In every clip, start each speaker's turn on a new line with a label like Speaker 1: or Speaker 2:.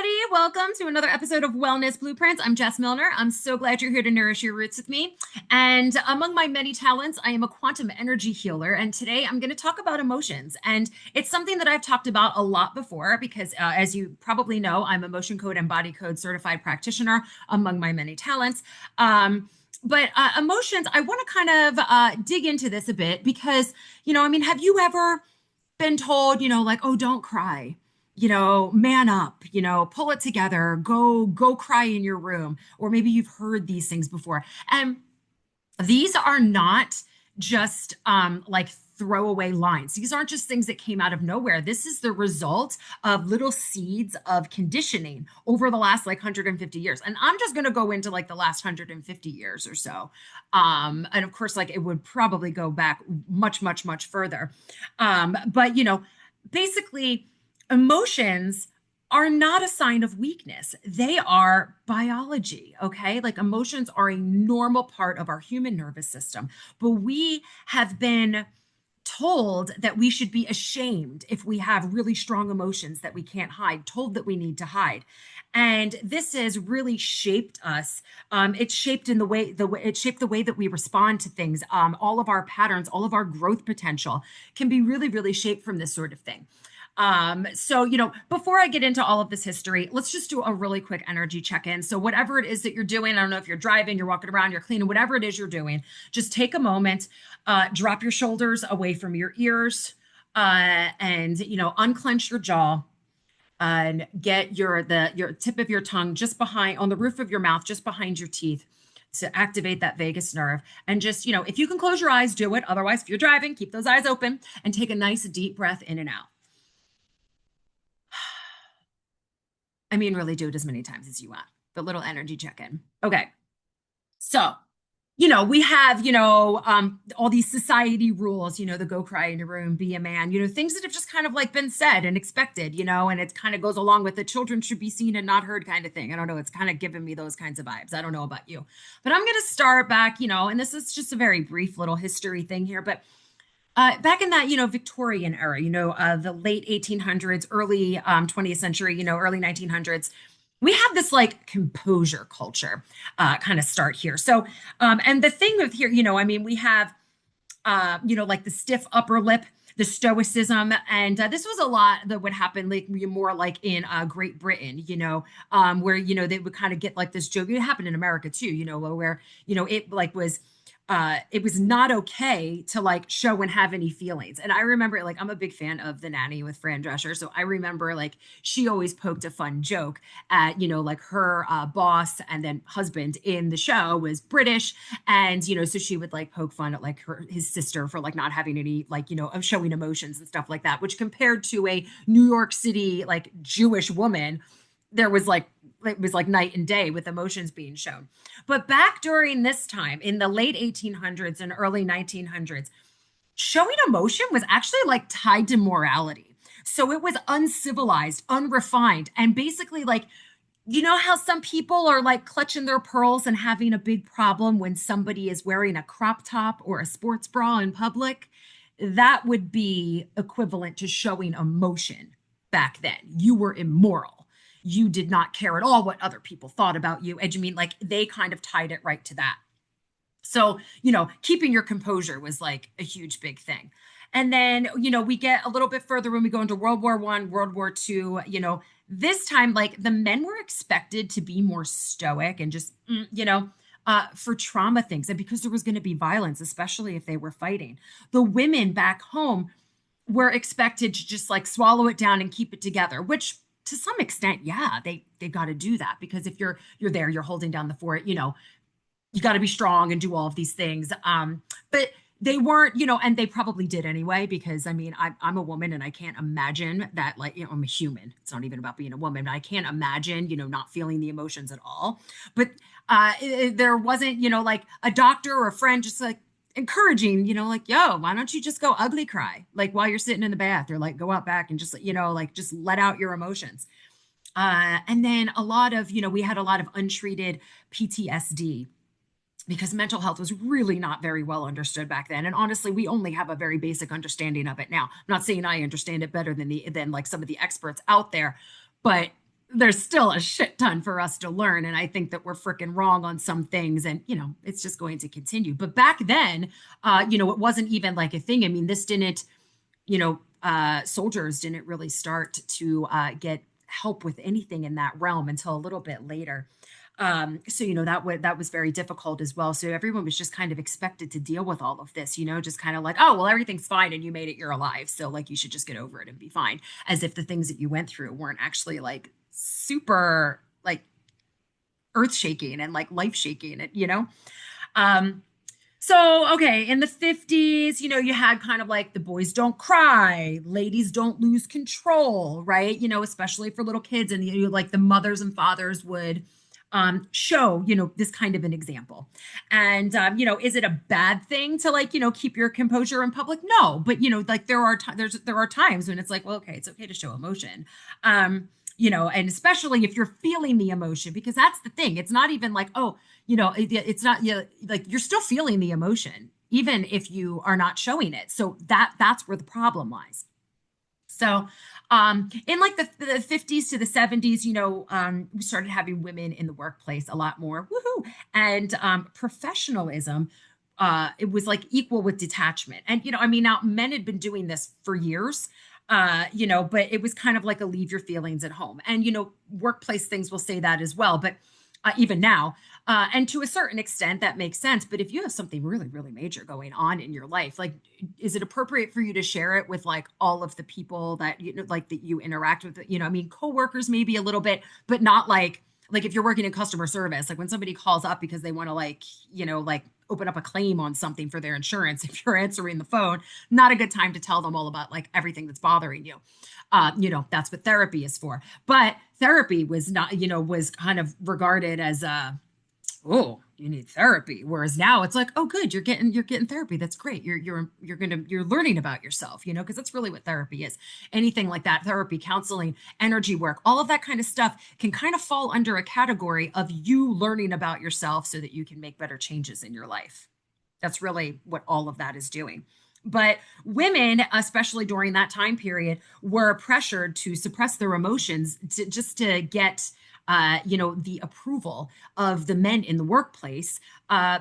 Speaker 1: everybody. Welcome to another episode of Wellness Blueprints. I'm Jess Milner. I'm so glad you're here to nourish your roots with me. And among my many talents, I am a quantum energy healer. And today I'm going to talk about emotions. And it's something that I've talked about a lot before because, as you probably know, I'm a motion code and body code certified practitioner among my many talents. But emotions, I want to kind of dig into this a bit because, have you ever been told, like, oh, don't cry? Man up, pull it together, go cry in your room. Or maybe you've heard these things before. And these are not just like throwaway lines. These aren't just things that came out of nowhere. This is the result of little seeds of conditioning over the last like 150 years. And I'm just going to go into like the last 150 years or so. And of course, like it would probably go back much, much, much further. But basically, emotions are not a sign of weakness. They are biology, okay? Like emotions are a normal part of our human nervous system, but we have been told that we should be ashamed if we have really strong emotions that we can't hide, told that we need to hide. And this has really shaped us. It's shaped in it shaped the way that we respond to things. All of our patterns, all of our growth potential can be really, really shaped from this sort of thing. So, before I get into all of this history, let's just do a really quick energy check-in. So whatever it is that you're doing, I don't know if you're driving, you're walking around, you're cleaning, whatever it is you're doing, just take a moment, drop your shoulders away from your ears, and, unclench your jaw and get your tip of your tongue just behind on the roof of your mouth, just behind your teeth to activate that vagus nerve. And just, if you can close your eyes, do it. Otherwise, if you're driving, keep those eyes open and take a nice deep breath in and out. I mean, really do it as many times as you want. The little energy check-in. Okay. So, we have, all these society rules, the go cry in your room, be a man, things that have just kind of like been said and expected, and it kind of goes along with the children should be seen and not heard kind of thing. I don't know. It's kind of giving me those kinds of vibes. I don't know about you, but I'm going to start back, and this is just a very brief little history thing here, but back in that, Victorian era, the late 1800s, early 20th century, early 1900s, we have this like composure culture kind of start here. So, and the thing with here, we have, like the stiff upper lip, the stoicism, and this was a lot that would happen like more like in Great Britain, where, they would kind of get like this joke. It happened in America too, where, it like was it was not okay to like show and have any feelings. And I remember like I'm a big fan of The Nanny with Fran Drescher. So I remember like she always poked a fun joke at, like her boss and then husband in the show was British. And, so she would like poke fun at like his sister for like not having any like, of showing emotions and stuff like that, which compared to a New York City like Jewish woman, there was like it was like night and day with emotions being shown. But back during this time in the late 1800s and early 1900s, showing emotion was actually like tied to morality. So it was uncivilized, unrefined, and basically like, how some people are like clutching their pearls and having a big problem when somebody is wearing a crop top or a sports bra in public? That would be equivalent to showing emotion back then. You were immoral. You did not care at all what other people thought about you. And you mean like they kind of tied it right to that. So, keeping your composure was like a huge big thing. And then, we get a little bit further when we go into World War I, World War II, this time, like the men were expected to be more stoic and just, for trauma things. And because there was going to be violence, especially if they were fighting, the women back home were expected to just like swallow it down and keep it together, which to some extent, yeah, they got to do that because if you're there, you're holding down the fort, you got to be strong and do all of these things. But they weren't, and they probably did anyway, because I mean, I'm a woman and I can't imagine that, like, I'm a human. It's not even about being a woman, but I can't imagine, not feeling the emotions at all. But there wasn't, like a doctor or a friend just like encouraging, like, yo, why don't you just go ugly cry? Like while you're sitting in the bath or like go out back and just, like just let out your emotions. And then a lot of, we had a lot of untreated PTSD because mental health was really not very well understood back then. And honestly, we only have a very basic understanding of it now. I'm not saying I understand it better than like some of the experts out there, but there's still a shit ton for us to learn. And I think that we're freaking wrong on some things. And, it's just going to continue. But back then, it wasn't even like a thing. I mean, this didn't, soldiers didn't really start to get help with anything in that realm until a little bit later. So that was very difficult as well. So everyone was just kind of expected to deal with all of this, just kind of like, oh well, everything's fine and you made it, you're alive. So like you should just get over it and be fine. As if the things that you went through weren't actually like super like earth shaking and like life shaking. Um, so, okay, in the 50s, you had kind of like the boys don't cry, ladies don't lose control, right? Especially for little kids. And like the mothers and fathers would show, this kind of an example. And, is it a bad thing to like, keep your composure in public? No, but, like there are times when it's like, well, okay, it's okay to show emotion. And especially if you're feeling the emotion, because that's the thing. It's not even like, oh, it's not like you're still feeling the emotion, even if you are not showing it. So that's where the problem lies. So, in like the 50s to the 70s, we started having women in the workplace a lot more. Woohoo! And professionalism, it was like equal with detachment. And, I mean, now men had been doing this for years. But it was kind of like a leave your feelings at home. And, workplace things will say that as well. But even now, and to a certain extent, that makes sense. But if you have something really, really major going on in your life, like, is it appropriate for you to share it with like all of the people that like that you interact with? I mean, coworkers maybe a little bit, but not like if you're working in customer service, like when somebody calls up because they want to like open up a claim on something for their insurance, if you're answering the phone, not a good time to tell them all about like everything that's bothering you. That's what therapy is for. But therapy was not, was kind of regarded as oh, you need therapy. Whereas now it's like, oh, good, you're getting therapy. That's great. You're learning about yourself, because that's really what therapy is. Anything like that, therapy, counseling, energy work, all of that kind of stuff can kind of fall under a category of you learning about yourself so that you can make better changes in your life. That's really what all of that is doing. But women, especially during that time period, were pressured to suppress their emotions just to get the approval of the men in the workplace,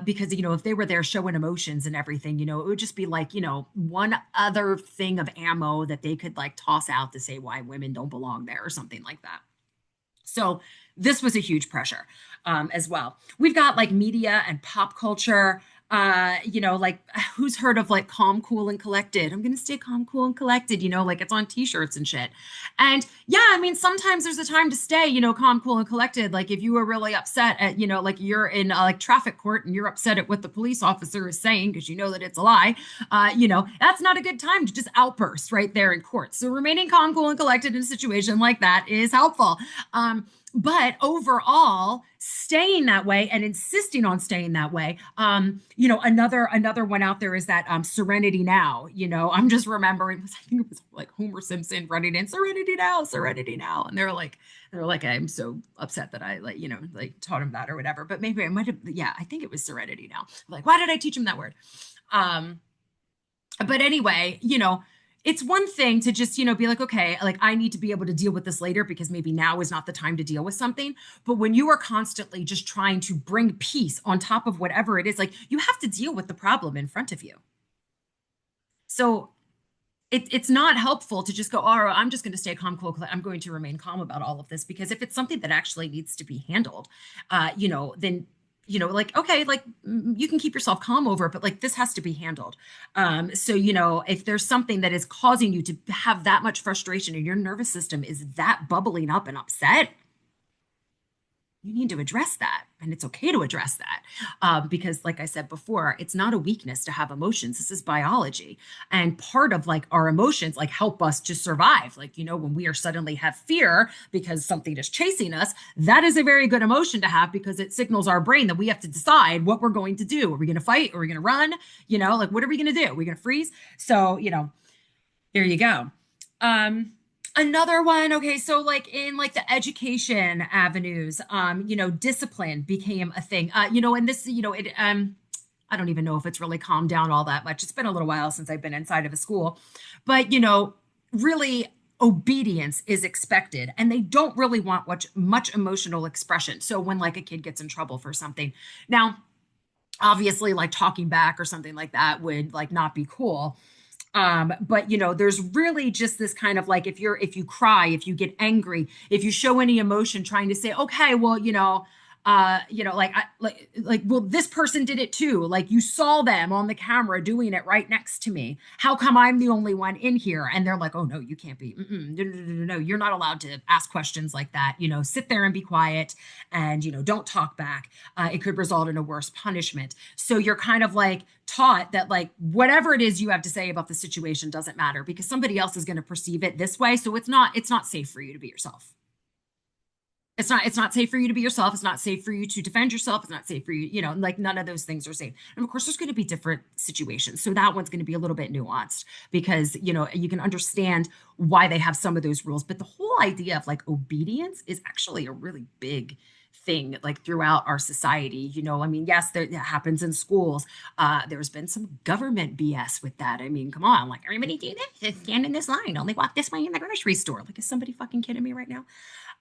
Speaker 1: because, if they were there showing emotions and everything, it would just be like, one other thing of ammo that they could like toss out to say why women don't belong there or something like that. So this was a huge pressure as well. We've got like media and pop culture. Like who's heard of like calm, cool, and collected? I'm gonna stay calm, cool, and collected. Like it's on T-shirts and shit. And yeah, I mean, sometimes there's a time to stay. Calm, cool, and collected. Like if you were really upset at, like you're in like traffic court and you're upset at what the police officer is saying because you know that it's a lie. That's not a good time to just outburst right there in court. So remaining calm, cool, and collected in a situation like that is helpful. But overall, staying that way and insisting on staying that way, another one out there is that Serenity Now. I'm just remembering, I think it was like Homer Simpson running in Serenity Now, Serenity Now, and they're like, I'm so upset that I like taught him that or whatever. But maybe I might have, yeah, I think it was Serenity Now. Like, why did I teach him that word? But anyway, it's one thing to just, be like, okay, like I need to be able to deal with this later because maybe now is not the time to deal with something. But when you are constantly just trying to bring peace on top of whatever it is, like you have to deal with the problem in front of you. So it's not helpful to just go, oh, I'm just going to stay calm, cool. I'm going to remain calm about all of this because if it's something that actually needs to be handled, then like, okay, like you can keep yourself calm over it, but like this has to be handled. So, if there's something that is causing you to have that much frustration and your nervous system is that bubbling up and upset, you need to address that. And it's okay to address that. Because, like I said before, it's not a weakness to have emotions. This is biology. And part of like our emotions, like help us to survive. Like, when we are suddenly have fear because something is chasing us, that is a very good emotion to have because it signals our brain that we have to decide what we're going to do. Are we going to fight? Are we going to run? Like, what are we going to do? Are we going to freeze? So, there you go. Another one, okay, so like in like the education avenues, discipline became a thing. And this, I don't even know if it's really calmed down all that much. It's been a little while since I've been inside of a school, but really obedience is expected, and they don't really want much emotional expression. So when like a kid gets in trouble for something, now obviously like talking back or something like that would like not be cool. But there's really just this kind of like, if you cry, if you get angry, if you show any emotion, trying to say, okay, well, well, this person did it too. Like you saw them on the camera doing it right next to me. How come I'm the only one in here? And they're like, oh no, you can't be. No, no, no, no, no. You're not allowed to ask questions like that. Sit there and be quiet, and don't talk back. It could result in a worse punishment. So you're kind of like taught that like whatever it is you have to say about the situation doesn't matter, because somebody else is going to perceive it this way. So it's not safe for you to be yourself. It's not safe for you to be yourself. It's not safe for you to defend yourself. It's not safe for you, like none of those things are safe. And of course, there's going to be different situations. So that one's going to be a little bit nuanced, because, you can understand why they have some of those rules. But the whole idea of like obedience is actually a really big thing, like throughout our society. I mean, yes, that happens in schools. There's been some government BS with that. I mean, come on, like everybody do this, stand in this line, only walk this way in the grocery store. Like, is somebody fucking kidding me right now?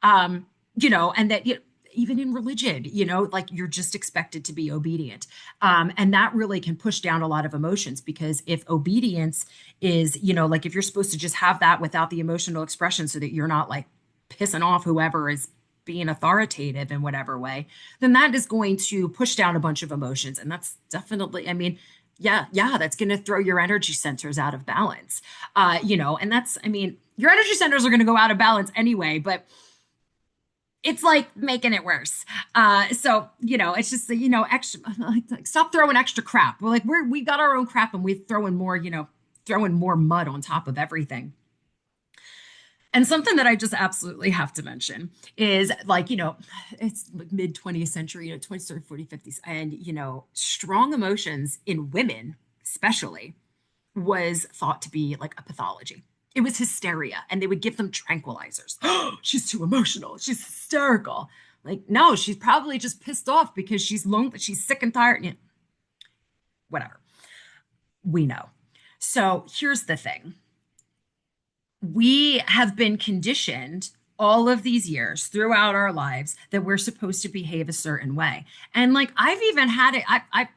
Speaker 1: And that even in religion, like you're just expected to be obedient. And that really can push down a lot of emotions, because if obedience is, like if you're supposed to just have that without the emotional expression so that you're not like pissing off whoever is being authoritative in whatever way, then that is going to push down a bunch of emotions. And that's definitely, I mean, yeah, that's going to throw your energy centers out of balance. And that's, I mean, your energy centers are going to go out of balance anyway, but it's like making it worse. It's just, extra, like stop throwing extra crap. We're like, we got our own crap, and we're throwing more mud on top of everything. And something that I just absolutely have to mention is like, it's like mid 20th century, 20th, 30, 40, 50s. And, strong emotions in women, especially, was thought to be like a pathology. It was hysteria, and they would give them tranquilizers. Oh, she's too emotional. She's hysterical. Like, no, she's probably just pissed off because she's lonely, she's sick and tired. Whatever. We know. So here's the thing. We have been conditioned all of these years throughout our lives that we're supposed to behave a certain way. And like, I've even had it,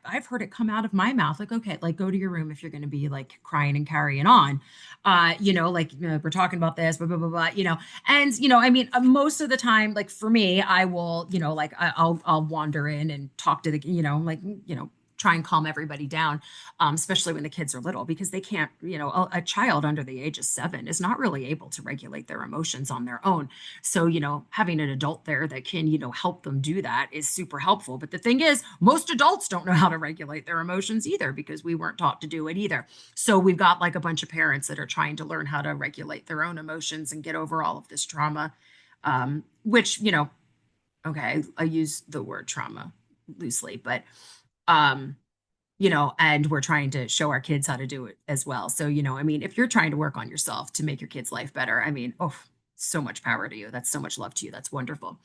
Speaker 1: I've heard it come out of my mouth, like, okay, like go to your room if you're going to be like crying and carrying on. We're talking about this, blah, blah, blah, blah, and, I mean, most of the time, like for me, I will, I'll wander in and talk to the, try and calm everybody down, especially when the kids are little, because they can't, a child under the age of 7 is not really able to regulate their emotions on their own. So, having an adult there that can, help them do that is super helpful. But the thing is, most adults don't know how to regulate their emotions either, because we weren't taught to do it either. So we've got like a bunch of parents that are trying to learn how to regulate their own emotions and get over all of this trauma, which, okay, I use the word trauma loosely, but and we're trying to show our kids how to do it as well. So, I mean, if you're trying to work on yourself to make your kids' life better, I mean, oh, so much power to you. That's so much love to you. That's wonderful.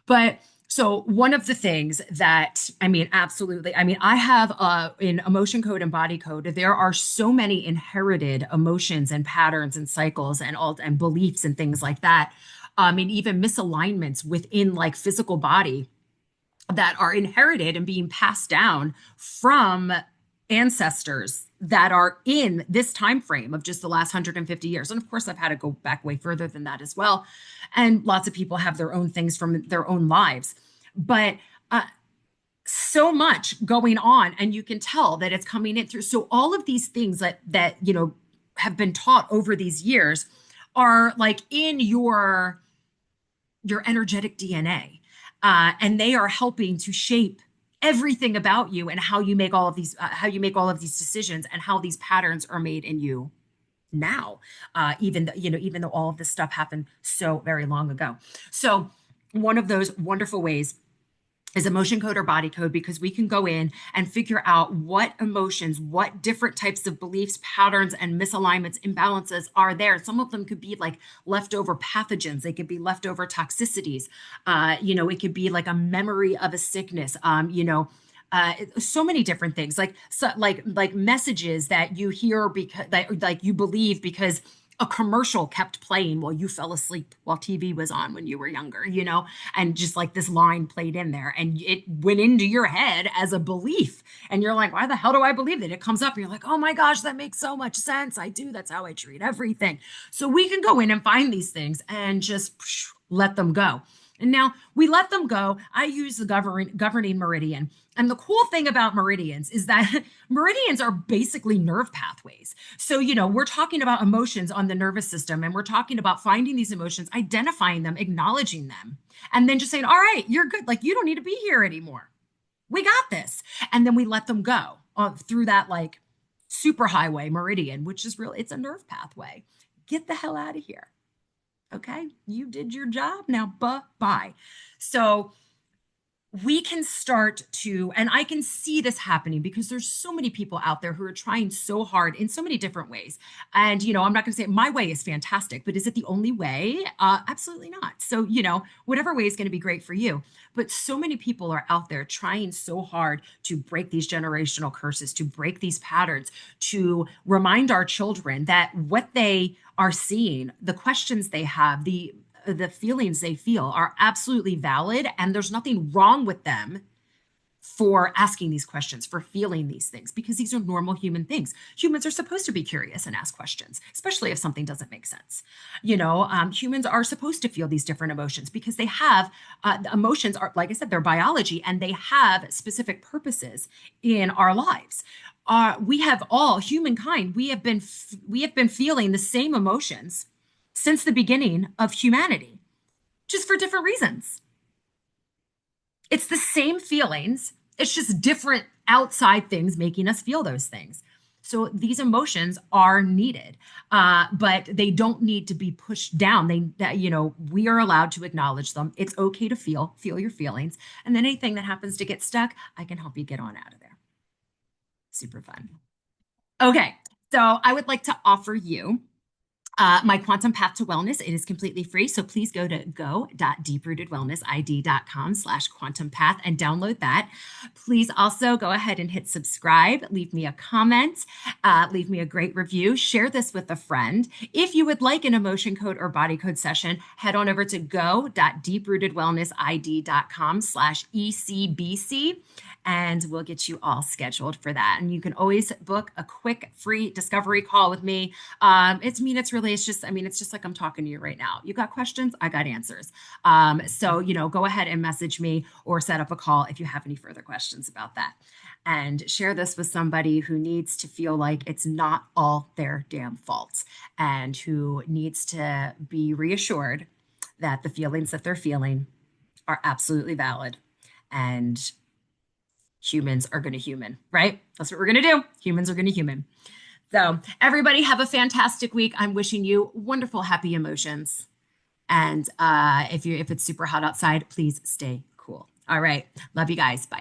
Speaker 1: But so one of the things that, I mean, absolutely, I mean, I have in emotion code and body code, there are so many inherited emotions and patterns and cycles and beliefs and things like that. And even misalignments within like physical body that are inherited and being passed down from ancestors that are in this time frame of just the last 150 years. And of course, I've had to go back way further than that as well. And lots of people have their own things from their own lives. But so much going on, and you can tell that it's coming in through. So all of these things that have been taught over these years are like in your energetic DNA. And they are helping to shape everything about you and how you make all of these decisions, and how these patterns are made in you now, even though all of this stuff happened so very long ago. So one of those wonderful ways is emotion code or body code, because we can go in and figure out what emotions, what different types of beliefs, patterns, and misalignments, imbalances are there. Some of them could be like leftover pathogens. They could be leftover toxicities. It could be like a memory of a sickness. So many different things, like messages that you hear because like you believe because a commercial kept playing while you fell asleep while TV was on when you were younger, and just like this line played in there and it went into your head as a belief. And you're like, why the hell do I believe that? It comes up and you're like, oh my gosh, that makes so much sense. I do. That's how I treat everything. So we can go in and find these things and just let them go. And now we let them go. I use the governing meridian. And the cool thing about meridians is that meridians are basically nerve pathways. So, we're talking about emotions on the nervous system, and we're talking about finding these emotions, identifying them, acknowledging them, and then just saying, all right, you're good. Like, you don't need to be here anymore. We got this. And then we let them go through that like superhighway meridian, which is really, it's a nerve pathway. Get the hell out of here. Okay, you did your job. Now, bye. So we can start to, and I can see this happening because there's so many people out there who are trying so hard in so many different ways. And, I'm not going to say my way is fantastic, but is it the only way? Absolutely not. So, whatever way is going to be great for you. But so many people are out there trying so hard to break these generational curses, to break these patterns, to remind our children that what they are seeing, the questions they have, the feelings they feel are absolutely valid, and there's nothing wrong with them for asking these questions, for feeling these things, because these are normal human things. Humans are supposed to be curious and ask questions, especially if something doesn't make sense. Humans are supposed to feel these different emotions because they have the emotions are, like I said, they're biology, and they have specific purposes in our lives. We have all humankind. We have been feeling the same emotions since the beginning of humanity, just for different reasons. It's the same feelings. It's just different outside things making us feel those things. So these emotions are needed, but they don't need to be pushed down. We are allowed to acknowledge them. It's okay to feel your feelings. And then anything that happens to get stuck, I can help you get on out of there. Super fun. Okay. So I would like to offer you my quantum path to wellness. It is completely free. So please go to go.deeprootedwellnessid.com/quantum path and download that. Please also go ahead and hit subscribe, leave me a comment, leave me a great review, share this with a friend. If you would like an emotion code or body code session, head on over to go.deeprootedwellnessid.com/ECBC. And we'll get you all scheduled for that. And you can always book a quick free discovery call with me. It's just like I'm talking to you right now. You got questions? I got answers. So, go ahead and message me or set up a call if you have any further questions about that. And share this with somebody who needs to feel like it's not all their damn fault and who needs to be reassured that the feelings that they're feeling are absolutely valid. And humans are going to human, right? That's what we're going to do. Humans are going to human. So everybody have a fantastic week. I'm wishing you wonderful, happy emotions. And if it's super hot outside, please stay cool. All right. Love you guys. Bye.